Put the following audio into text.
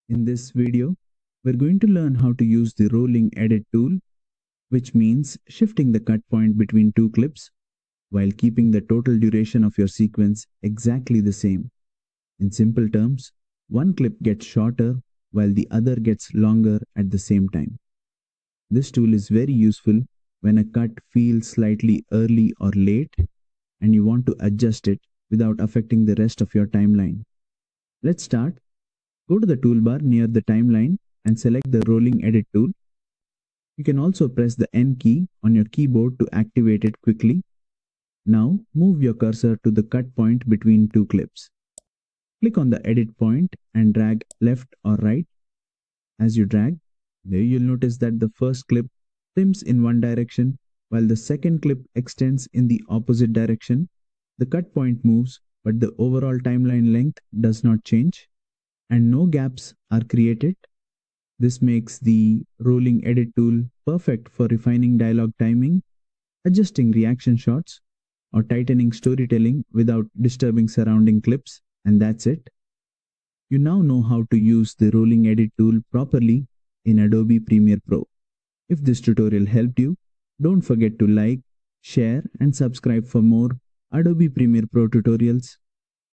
In this video, we're going to learn how to use the rolling edit tool, which means shifting the cut point between two clips while keeping the total duration of your sequence exactly the same. In simple terms, one clip gets shorter while the other gets longer at the same time. This tool is very useful when a cut feels slightly early or late and you want to adjust it without affecting the rest of your timeline. Let's start. Go to the toolbar near the timeline and select the rolling edit tool. You can also press the N key on your keyboard to activate it quickly. Now move your cursor to the cut point between two clips. Click on the edit point and drag left or right. As you drag, there you'll notice that the first clip trims in one direction while the second clip extends in the opposite direction. The cut point moves, but the overall timeline length does not change, and no gaps are created. This makes the rolling edit tool perfect for refining dialogue timing, adjusting reaction shots, or tightening storytelling without disturbing surrounding clips, and that's it. You now know how to use the rolling edit tool properly in Adobe Premiere Pro. If this tutorial helped you, don't forget to like, share, and subscribe for more Adobe Premiere Pro tutorials.